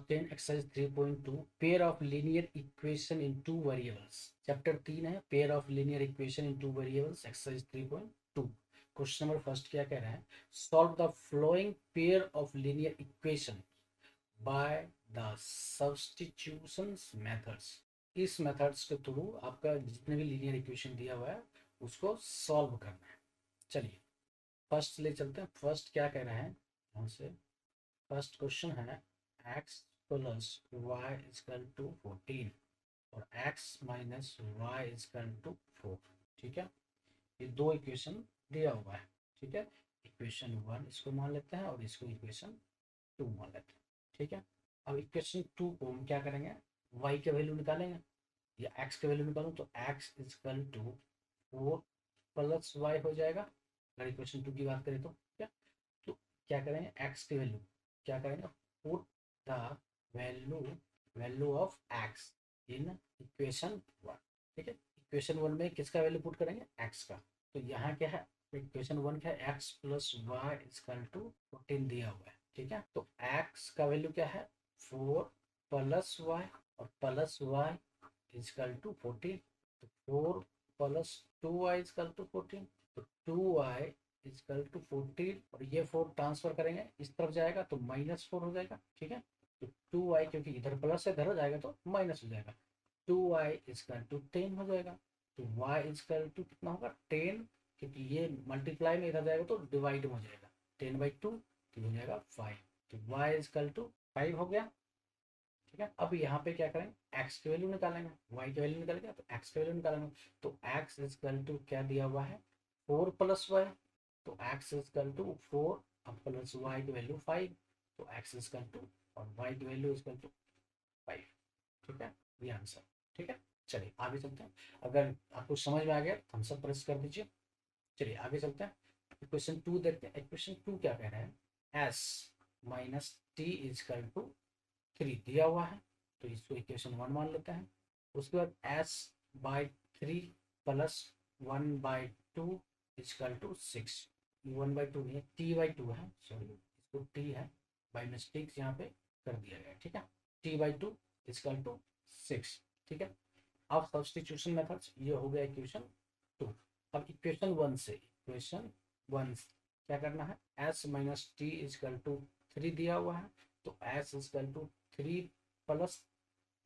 10 exercise 3.2 pair of linear equation in two variables. Chapter 3 है pair of linear equation in two variables, exercise 3.2। Question number first क्या कह रहा है, solve the flowing pair of linear equation by the substitution methods. इस methods के through आपका जितने भी लीनियर इक्वेशन दिया हुआ है उसको सॉल्व करना है। चलिए फर्स्ट ले चलते हैं। फर्स्ट क्या कह रहे हैं, यहाँ से फर्स्ट क्वेश्चन है x plus y equal to 14 और x minus y equal to 4। ठीक है, ये दो इक्वेशन दिया हुआ है। ठीक है, इक्वेशन 1 इसको मान लेते हैं और इसको इक्वेशन 2 मान लेते हैं। ठीक है, अब इक्वेशन 2 को हम क्या करेंगे, y के वैल्यू निकालेंगे या x के वैल्यू निकालूं तो x equal to 4 plus y हो जाएगा। अगर इक्वेशन 2 की बात करें तो क्या, तो क्या करेंगे, x की वैल्यू क्या करेंगे, put the value of x in equation 1। ठीक है, इक्वेशन 1 में किसका वैल्यू पुट करेंगे, x का। तो यहाँ क्या है, इक्वेशन 1 क्या है, x plus y equal to 14 दिया हुआ है। ठीक है, तो x का वैल्यू क्या है 4 प्लस वाई और प्लस वाई इजकल टू 14। तो 4 प्लस 2y इजकल टू 14, तो 2y इजकल टू 14 और ये 4 ट्रांसफर करेंगे इस तरफ जाएगा तो -4 हो जाएगा। ठीक है, तो 2y क्योंकि इधर प्लस है इधर हो जाएगा तो माइनस हो जाएगा, 2y इजकल टू 10 हो जाएगा। तो y इजकल टू कितना होगा 10, क्योंकि ये मल्टीप्लाई में इधर जाएगा तो डिवाइड हो जाएगा 10/2 तो हो जाएगा 5। तो y इजकल टू 5 हो गया। ठीक है, अब यहाँ पे क्या करेंगे, x की वैल्यू निकालेंगे, y की वैल्यू निकालेंगे तो x की वैल्यू निकालेंगे। तो x इजकल टू क्या दिया हुआ है 4 प्लस वाई, तो x इजकल टू 4 अब प्लस y की वैल्यू 5, तो x इजकल टू और y की वैल्यू इजकल टू 5। ठीक है, ये आंसर। ठीक है, चलिए आगे चलते हैं। अगर आपको समझ में आ गया थम्स अप प्रेस कर दीजिए। चलिए आगे चलते हैं, इक्वेशन 2 देखते हैं। इक्वेशन 2 क्या कह रहा है, s minus t equal to 3 दिया हुआ है, तो इसको इक्वेशन 1 मान लेते हैं। उसके बाद s/3 प्लस 1/2 इजकल टू 6। 1/2 नहीं है, t/2 है, सॉरी इसको t है, बाई मिस्टेक यहाँ पे कर दिया गया। ठीक है, t/2 इजकल टू 6। ठीक है, अब सब्स्टिट्यूशन मेथड्स, ये हो गया इक्वेशन 2। अब इक्वेशन 1 से क्या करना है, s minus t equal to 3 दिया हुआ है, तो s equal to 3 plus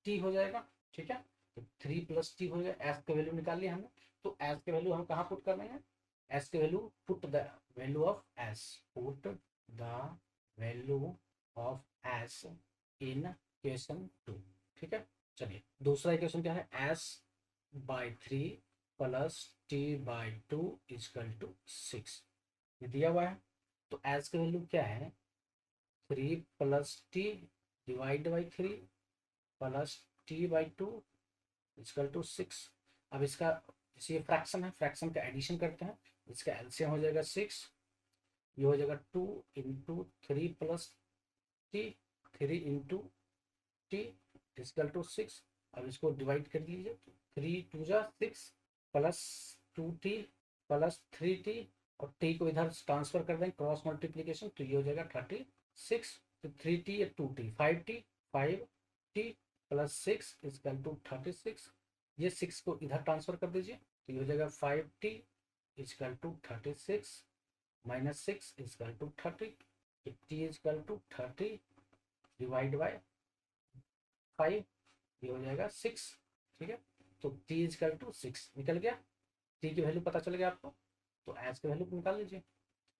t हो जाएगा। ठीक है, तो 3 प्लस टी हो जाएगा, एस के वैल्यू निकाल लिया हमने। तो एस के वैल्यू हम कहाँ पुट कर रहे हैं, एस के value put the value of S, put the value of S in equation 2। ठीक है, चलिए दूसरा इक्वेशन क्या है, s/3 plus t/2 equal to 6 ये दिया हुआ है। तो एस की वैल्यू क्या है 3 plus t divide by 3 plus t/2 equal to 6। अब इसका ये फ्रैक्शन है, फ्रैक्शन का एडिशन करते हैं, इसका एलसीएम हो जाएगा 6, ये हो जाएगा 2 into 3 plus t, 3 into t equal to 6। अब इसको डिवाइड कर लीजिए, 3 2 6 प्लस 2t प्लस 3t और t को इधर ट्रांसफर कर देंगे क्रॉस मल्टीप्लीकेशन, तो ये हो जाएगा 36। तो 3t या 2t 5t 5t plus 6 equal to 36। ये 6 को इधर ट्रांसफर कर दीजिए, तो ये हो जाएगा 5t equal to 36 minus 6 equal to 30, t equal to 30 divide by 5, ये हो जाएगा 6। ठीक है, तो t इजकल टू 6 निकल गया, t की वैल्यू पता चल गया आपको, तो एस की वैल्यू निकाल लीजिए।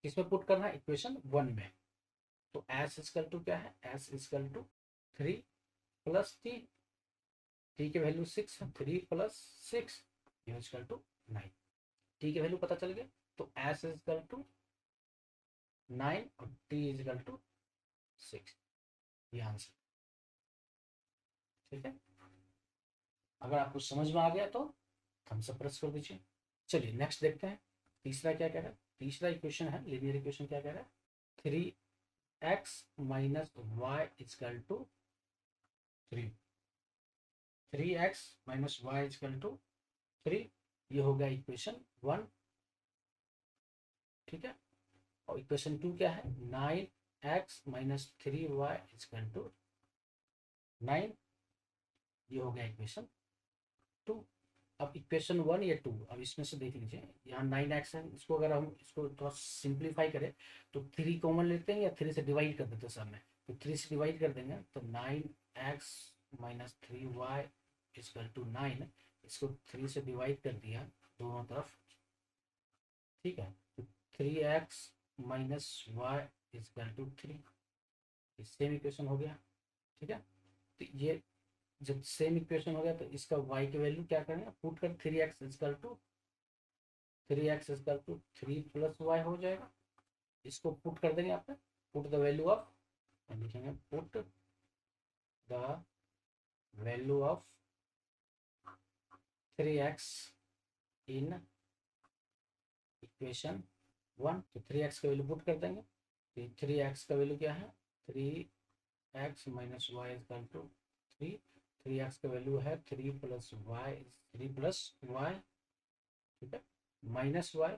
किसमें पुट करना है, इक्वेशन 1 में। तो एस इजकल टू क्या है, s equal to 3 plus t, t की वैल्यू 6 है, 3 प्लस 6 ये इजकल टू 9। टी की वैल्यू पता चल गया, तो एस इजकल टू 9 और टी इजकल टू 6, ये आंसर। ठीक है, अगर आपको समझ में आ गया तो थम्स अप प्रेस कर दीजिए। चलिए नेक्स्ट देखते हैं, तीसरा क्या कह रहा है। तीसरा इक्वेशन है, लीनियर इक्वेशन क्या कह रहा है, 3x minus y equal to 3, 3x minus y equal to 3, ये हो गया इक्वेशन 1। ठीक है, और इक्वेशन 2 क्या है, 9x minus 3y equal to 9, ये हो गया इक्वेशन 2। अब इक्वेशन 1 या 2, अब इसमें से देख लीजिए, यहाँ 9x है, इसको अगर हम इसको थोड़ा सिंप्लीफाई करें तो 3 कॉमन लेते हैं या 3 से डिवाइड कर देते हैं सामने, तो 3 से डिवाइड कर देंगे तो 9x minus 3y equal to 9, इसको 3 से डिवाइड कर दिया दोनों तरफ, ठीक है, तो 3x minus y equal to 3, same equation हो गया, ठीक है। तो ये जब सेम इक्वेशन हो गया तो इसका y की वैल्यू क्या करेंगे, पुट कर 3x equal to 3 plus y हो जाएगा, इसको पुट कर देंगे आप, पुट द वैल्यू ऑफ, लिखेंगे put the value of 3x in equation 1, तो 3x का वैल्यू पुट कर देंगे, तो 3x का वैल्यू क्या है, 3x minus y equal to 3, 3x का वैल्यू है 3 प्लस वाई, ठीक है, माइनस वाई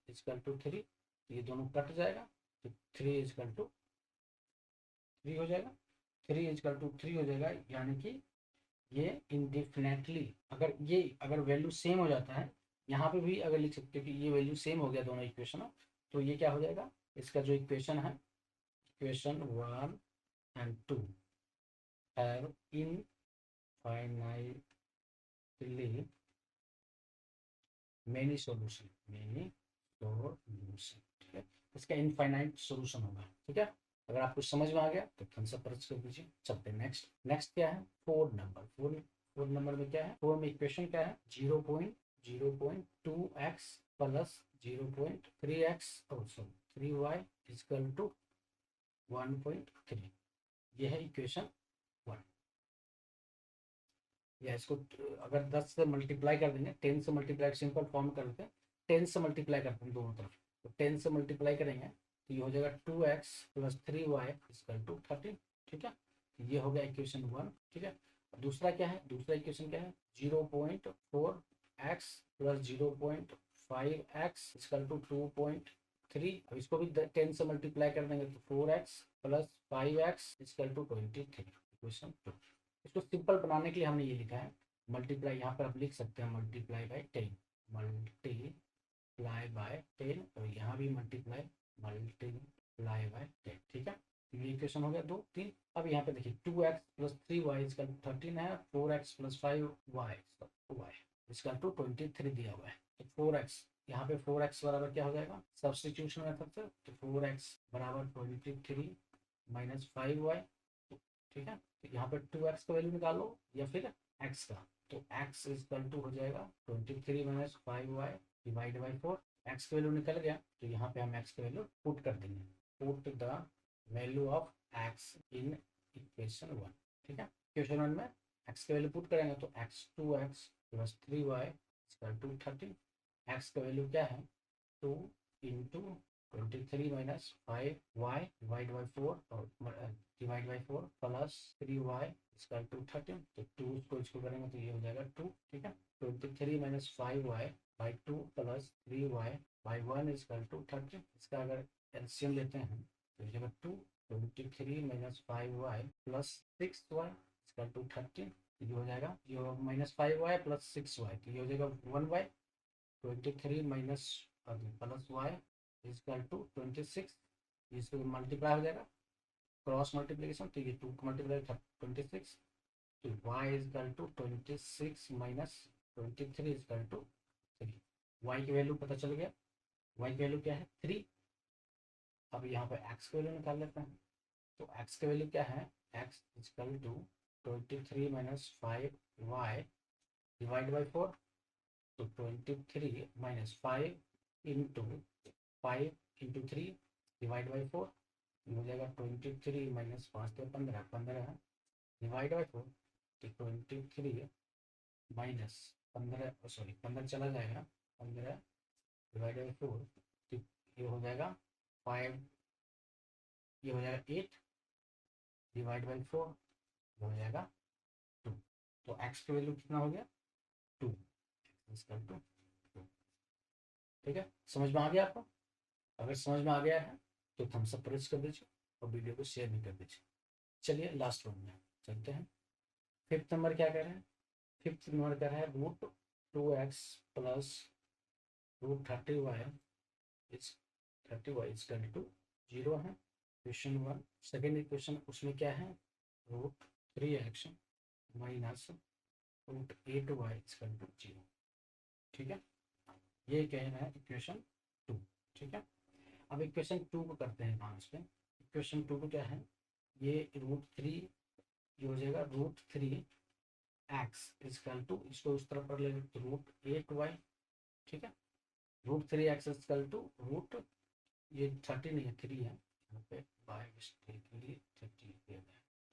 इक्वल टू 3, ये दोनों कट जाएगा, तो 3 इक्वल टू 3 हो जाएगा, 3 इक्वल टू 3 हो जाएगा, यानी कि ये इंडिफिनेटली अगर वैल्यू सेम हो जाता है, यहाँ पे भी अगर लिख सकते हो कि ये वैल्यू सेम हो गया दोनों इक्वेशन, तो ये क्या हो जाएगा, इसका जो इक्वेशन है, equation 1 and 2 have infinitely many solution, ठीक है, इसका इनफाइनाइट सोल्यूशन होगा, ठीक है। अगर आपको समझ में आ गया तो थम्स अप प्रेस कर दीजिए। चलते हैं नेक्स्ट। नेक्स्ट क्या है, 4 नंबर। 4 नंबर में क्या है, 4 में इक्वेशन क्या है, 0.2x plus 0.3x sorry 3y equal to 1.3, ये है इक्वेशन 1। या इसको अगर 10 से मल्टीप्लाई कर देंगे, 10 से मल्टीप्लाई सिंपल फॉर्म कर देते हैं, 10 से मल्टीप्लाई करते हैं दोनों तरफ, तो 10 से मल्टीप्लाई करेंगे तो ये हो जाएगा 2x plus 3y equal to 13, ठीक है, ये हो गया इक्वेशन 1, ठीक है। दूसरा क्या है, दूसरा इक्वेशन क्या है, 0.4x plus 0.5x equal to 2.3, अब इसको भी 10 से मल्टीप्लाई कर देंगे तो 4x plus 5x equal to 23, equation 2। इसको सिंपल बनाने के लिए हमने ये लिखा है मल्टीप्लाई, यहाँ पर आप लिख सकते हैं मल्टीप्लाई बाय 10, मल्टीप्लाई बाय 10, और यहाँ भी मल्टीप्लाई बाय 10, ठीक है। ये इक्वेशन हो गया 2 3। अब यहाँ पे देखिए 2x प्लस 3y इसका 13 है, 4x प्लस 5y इसका 23 दिया हुआ है, तो 4x यहाँ पे 4x बराबर क्या हो जाएगा, सब्स्टिट्यूशन मेथड से, तो 4x बराबर 23 माइनस 5y, ठीक है। तो यहाँ पे 2x का वैल्यू निकालो या फिर x का, तो x इक्वल टू हो जाएगा 23 minus 5y divide by 4, x का वैल्यू निकल गया, तो यहाँ पे हम x का वैल्यू पुट कर देंगे, put the value of x in equation 1, ठीक है। इक्वेशन 1 में x का वैल्यू पुट करेंगे तो x2x plus 3y equal to 13, x का वैल्यू क्या है 2 into 23 minus 5y divide by 4 और divide by 4 plus 3y equal to 13, तो 2 इसको करेंगे तो ये हो जाएगा 2, ठीक है। 23 minus 5y by 2 plus 3y by 1 equal to 13, इसका अगर एलसीएम लेते हैं तो ये जगह 2, 23 minus 5y plus 6y equal to 13, ये हो जाएगा, ये माइनस 5y प्लस 6y, तो ये हो जाएगा 1y, 23 minus plus y equal to 26, इसको मल्टीप्लाई हो जाएगा, क्रॉस मल्टीप्लिकेशन, तो ये 2 मल्टीप्लाई 26, तो y equal to 26 minus 23 equal to 3, y की वैल्यू पता चल गया, वाई की वैल्यू क्या है 3। अब यहाँ पे एक्स की वैल्यू निकाल लेते हैं, तो एक्स की वैल्यू क्या है, x equal to 23 minus 5y divide by 4, तो 23 minus 5 into 5 into 3 divide by 4, हो जाएगा 23 माइनस 5 तो 15 डिवाइड बाई 4, तो 23 माइनस 15 सॉरी 15 चला जाएगा, 15 डिवाइड बाई 4, तो ये हो जाएगा 5, ये हो जाएगा 8 डिवाइड बाई 4, हो जाएगा 2, तो एक्स की वैल्यू कितना हो गया 2, इसका 2, ठीक है। समझ में आ गया आपको, अगर समझ में आ गया है तो थम्स अप प्रेस कर दीजिए और वीडियो को शेयर भी कर दीजिए। चलिए लास्ट वन में चलते हैं। फिफ्थ नंबर क्या कह रहे हैं, फिफ्थ नंबर कह रहा है √2x plus √30y is 30y is equal to 0 है। क्वेश्चन 1। सेकेंड इक्वेशन उसमें क्या है, √3x minus √8y is equal to 0। ठीक है, ये कहना है इक्वेशन 2। ठीक है, अब इक्वेशन 2 को करते हैं आंसर पे। इक्वेशन 2 को क्या है, ये √3 ये हो जाएगा √3x इजकल टू, इसको उस तरफ कर लेंगे तो √8y। ठीक है, √3x इजकल टू रूट, ये 30 नहीं है 3 है यहाँ पे, बाय मिस्टेक 30 लिख दिया गया।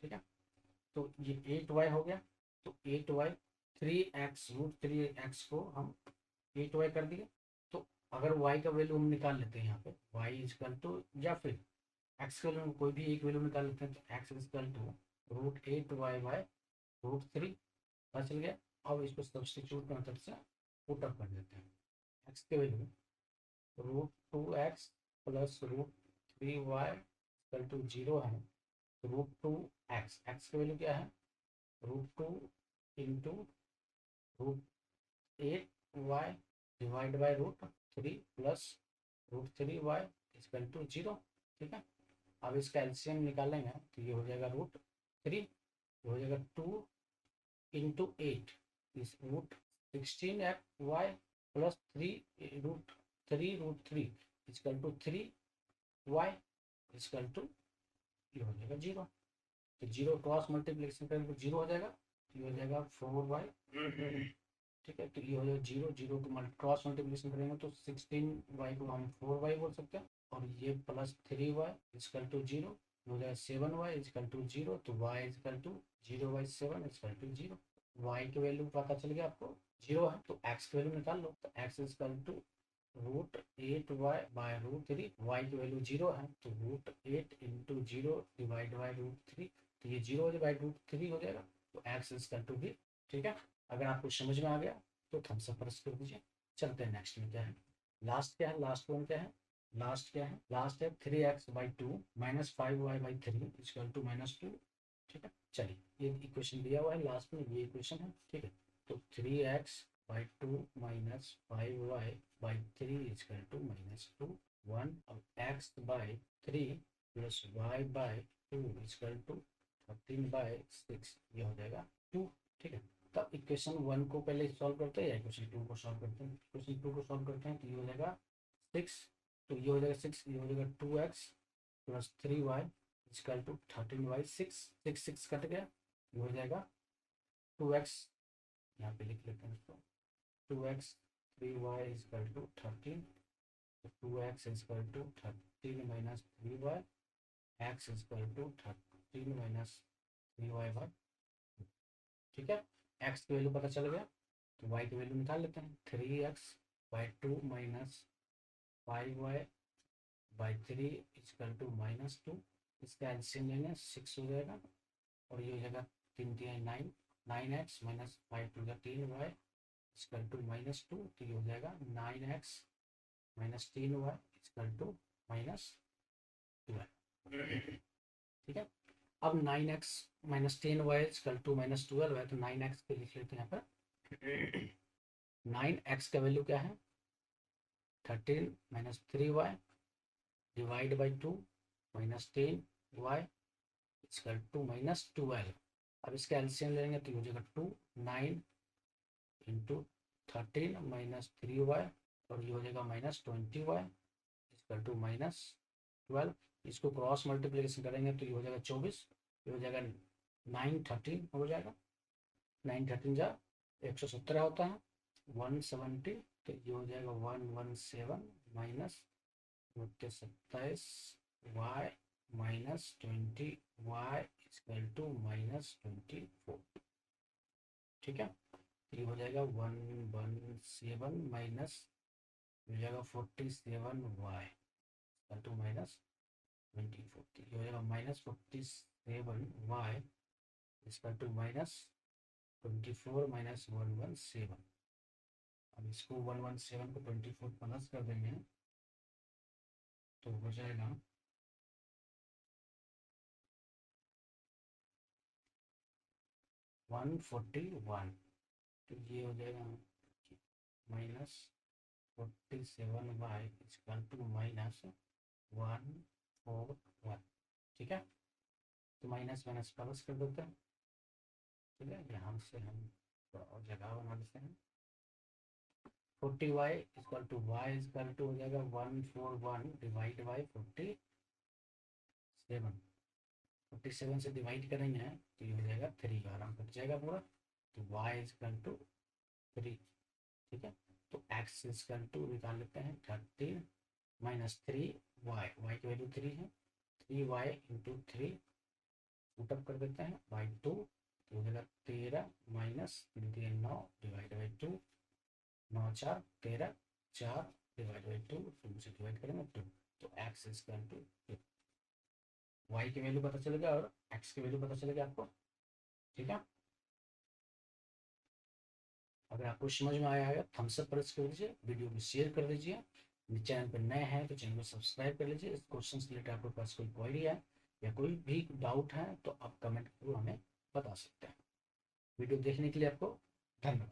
ठीक है, तो ये 8y हो गया, तो 8y 3x √3x को हम 8y कर दिए। तो अगर y का वैल्यू हम निकाल लेते हैं यहाँ पे, y इजकल टू, या फिर x के वैल्यू कोई भी एक वैल्यू निकाल लेते हैं, तो x equal to √8y by √3 पता चल गया। अब इसको सब्सटीट्यूट मेथड से पुट अप कर देते हैं। x के value √2x plus √3y equal to 0 है। √2x, x की वैल्यू क्या है, √2 into √8y divide by √3 plus √3y equal to 0। ठीक है, अब इसका एलसीएम निकालेंगे तो ये हो जाएगा √3, हो जाएगा 2 इंटू 8 इस √16y plus 3 equal to 3y equal to, ये हो जाएगा 0। तो 0 क्रॉस मल्टीप्लिकेशन करेंगे तो 0 हो जाएगा, ये हो जाएगा 4y। ठीक है, तो ये हो जाएगा 0, 0 को क्रॉस मल्टीप्लिकेशन करेंगे तो 16y को हम 4y बोल सकते हैं, और ये प्लस 3y इजकल टू 0 हो जाएगा 7y इजकल टू 0, तो y equal to 0/7 equal to 0। y की वैल्यू पता चल गया आपको 0 है, तो x की वैल्यू निकाल लो, तो x equal to √8y by √3, y की वैल्यू 0 है, तो √8 इंटू 0 डिवाइड बाई √3, तो ये 0 बाई √3 हो जाएगा, तो x इजकल टू भी। ठीक है, अगर आपको समझ में आ गया तो थम्स अप प्रेस कर दीजिए। चलते हैं नेक्स्ट में क्या है, लास्ट क्या है, लास्ट वन क्या है, लास्ट क्या है, लास्ट है 3x/2 minus 5y/3 is equal to -2। ठीक है, चलिए ये इक्वेशन दिया हुआ है लास्ट में, ये इक्वेशन है। ठीक है, तो 3x/2 minus 5y/3 is equal to -2 1, और x/3 plus y/2 is equal to 13/6, ये हो जाएगा 2। ठीक है, तब इक्वेशन 1 को पहले सॉल्व करते हैं या इक्वेशन 2 को सॉल्व करते हैं। इक्वेशन 2 को सॉल्व करते हैं तो ये हो जाएगा 6, तो ये हो जाएगा 6, ये हो जाएगा 2x plus 3y equal to 13/6, 6 cut गया, ये हो जाएगा 2x, यहाँ पे लिख लेते हैं इसको, 2x 3y इजकल टू 13, तो 2x equal to 13 minus 3y, x equal to 13 minus 3y/। ठीक है, x की वैल्यू पता चल गया, तो y की वैल्यू निकाल लेते हैं। 3x/2 minus 5y/3 is equal to -2, इसका एलसीएम लेंगे 6 हो जाएगा, और ये हो जाएगा 3 3 9, 9x minus 5 2 3y equal to -2, तो ये हो जाएगा 9x minus 3y equal to -12। ठीक है, अब 9x minus 10y equal to -12 है, तो 9x के लिख लेते हैं यहाँ पर। 9x का वैल्यू क्या है, 13 minus 3y divide by 2 minus 10y equal to -12। अब इसका एलसीएम लेंगे तो हो जाएगा 2, 9 इंटू 13 माइनस 3y, और ये हो जाएगा -20y इजकल टू -12। इसको क्रॉस मल्टीप्लिकेशन करेंगे तो ये हो जाएगा 24, ये हो जाएगा 9 13 हो जाएगा, 9 13 जा 117 होता है, 170, तो ये हो जाएगा 117 minus 27 y minus 20 y equal to -24। ठीक है, ये हो जाएगा 117 माइनस हो जाएगा 47y इजकल टू -24, ये हो जाएगा -47y इजकल टू -24 माइनस 117। अब इसको 117 को 24 प्लस कर देंगे तो हो जाएगा 141, तो ये हो जाएगा -47y इक्वल टू -141। ठीक है, तो माइनस माइनस प्लस कर देते हैं। ठीक है, यहाँ से हम थोड़ा और जगह बना देते हैं। 40y इक्वल टू हो जाएगा 141 डिवाइड बाई 47 से डिवाइड करेंगे तो ये हो जाएगा 3, आराम कट जाएगा पूरा। तो y इक्वल टू 3। ठीक है, तो x इक्वल टू निकाल लेते हैं 30 माइनस 3y, y की वैल्यू 3 है, 3y इंटू 3 पुटअप कर देते हैं बाई 2, तो हो जाएगा 13 minus 3 9 divide by 2, 9 4 13, 4 divide by 2, फिर से डिवाइड करेंगे 2, तो x इक्वल टू y की वैल्यू पता चलेगा और x की वैल्यू पता चलेगा आपको। ठीक है, अगर आपको समझ में आया है थम्स अप प्रेस कर दीजिए, वीडियो को शेयर कर दीजिए, चैनल पर नए हैं तो चैनल को सब्सक्राइब कर लीजिए। इस क्वेश्चन से रिलेटेड आपके पास कोई क्वेरी है या कोई भी डाउट है तो आप कमेंट को हमें बता सकते हैं। वीडियो देखने के लिए आपको धन्यवाद।